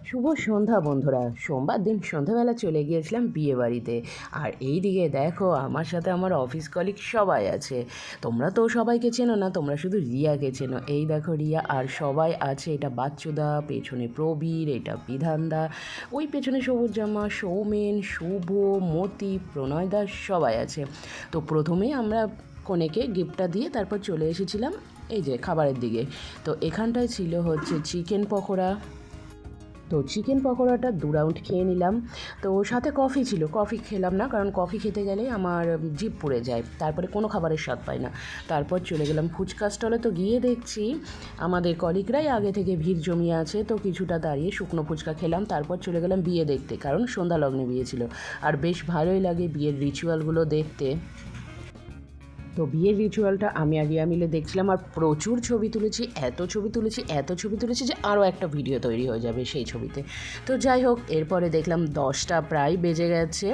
শুভ সন্ধ্যা বন্ধুরা। সোমবার দিন সন্ধ্যাবেলা চলে গিয়েছিলাম বিয়ে বাড়িতে। আর এই দিকে দেখো আমার সাথে আমার অফিস কলিগ সবাই আছে। তোমরা তো সবাইকে চেনো না, তোমরা শুধু রিয়াকে চেনো। এই দেখো রিয়া আর সবাই আছে। এটা বাচ্চুদা, পেছনে প্রবীর, এটা বিধানদা, ওই পেছনে সবুজ জামা সৌমেন, শুভ, মতি, প্রণয় দাস সবাই আছে। তো প্রথমেই আমরা কনেকে গিফটটা দিয়ে তারপর চলে এসেছিলাম এই যে খাবারের দিকে। তো এখানটায় ছিল হচ্ছে চিকেন পকোড়া। তো চিকেন পকোড়াটা 2 রাউন্ড খেয়ে নিলাম। তো সাথে কফি ছিল, কফি খেলাম না, কারণ কফি খেতে গেলেই আমার জিভ পুড়ে যায়, তারপরে কোনো খাবারের স্বাদ পাই না। তারপর চলে গেলাম ফুচকা স্টলে। তো গিয়ে দেখছি আমাদের কলিগরাই আগে থেকে ভিড় জমিয়ে আছে, তো কিছুটা দাঁড়িয়ে শুকনো ফুচকা খেলাম। তারপর চলে গেলাম বিয়ে দেখতে, কারণ সন্ধ্যা লগ্নে বিয়ে ছিল। আর বেশ ভালোই লাগে বিয়ের রিচুয়ালগুলো দেখতে। তো বিয়ের রিচুয়ালটা আমি আর রিয়া মিলে দেখছিলাম, আর প্রচুর ছবি তুলেছি, এত ছবি তুলেছি যে আরও একটা ভিডিও তৈরি হয়ে যাবে সেই ছবিতে। তো যাই হোক, এরপরে দেখলাম 10টা প্রায় বেজে গেছে,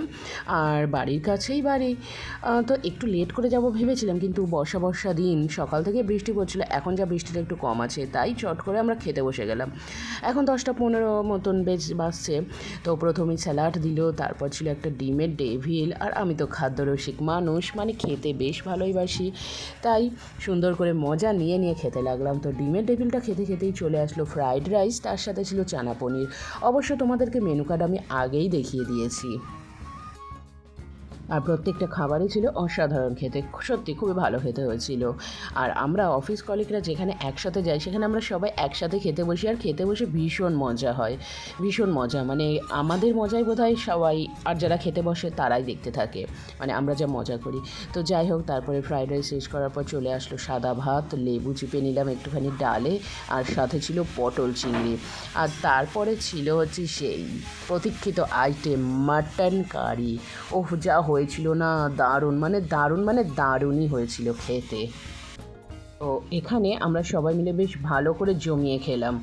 আর বাড়ির কাছেই বাড়ি। তো একটু লেট করে যাব ভেবেছিলাম, কিন্তু বর্ষা দিন, সকাল থেকে বৃষ্টি পড়ছিল, এখন যা বৃষ্টিটা একটু কম আছে, তাই চট করে আমরা খেতে বসে গেলাম। এখন 10টা 15 মতন বাজছে। তো প্রথমেই স্যালাড দিল, তারপর ছিল একটা ডিমের ডেভিল। আর আমি তো খাদ্যরসিক মানুষ, মানে খেতে বেশ ভালোই বাসি, তাই সুন্দর করে মজা নিয়ে খেতে লাগলাম। তো ডিমের টেবিলটা খেতেই চলে আসলো ফ্রাইড রাইস, তার সাথে ছিল চানা পনির। অবশ্য তোমাদেরকে মেনু কার্ড আমি আগেই দেখিয়ে দিয়েছি। আর প্রত্যেকটা খাবারই ছিল অসাধারণ খেতে, সত্যি খুবই ভালো খেতে হয়েছিল। আর আমরা অফিস কলিগরা যেখানে একসাথে যাই, সেখানে আমরা সবাই একসাথে খেতে বসি, আর খেতে বসে ভীষণ মজা হয়, ভীষণ মজা। মানে আমাদের মজাই বোধহয় সবাই, আর যারা খেতে বসে তারাই দেখতে থাকে, মানে আমরা যা মজা করি। তো যাই হোক, তারপরে ফ্রাইড রাইস শেষ করার পর চলে আসলো সাদা ভাত, লেবু চিপে নিলাম একটুখানি ডালে, আর সাথে ছিল পটল চিংড়ি। আর তারপরে ছিল হচ্ছে সেই প্রতীক্ষিত আইটেম মাটন কারি। ওহ, যা হয়েছিল না, দারুণই হয়েছিল খেতে। তো এখানে আমরা সবাই মিলে বেশ ভালো করে জমিয়ে খেলাম।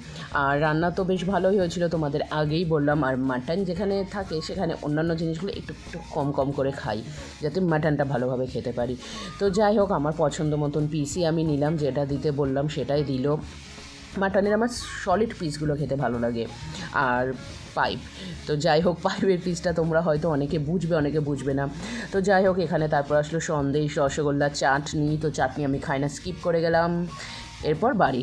আর রান্না তো বেশ ভালোই হয়েছিল, তোমাদের আগেই বললাম। আর মাটন যেখানে থাকে সেখানে অন্যান্য জিনিসগুলো একটু একটু কম করে খাই, যাতে মাটনটা ভালোভাবে খেতে পারি। তো যাই হোক, আমার পছন্দ মতন পিসই আমি নিলাম, যেটা দিতে বললাম সেটাই দিল। মাটনের আমার সলিড পিসগুলো খেতে ভালো লাগে। আর পাইপ, তো যাই হোক, পাইপের পিসটা তোমরা হয়তো অনেকে বুঝবে, অনেকে বুঝবে না। তো যাই হোক, এখানে তারপর আসলো সন্দেশ, রসগোল্লা, চাটনি। তো চাটনি আমি খাই না, স্কিপ করে গেলাম। এরপর বাড়ি।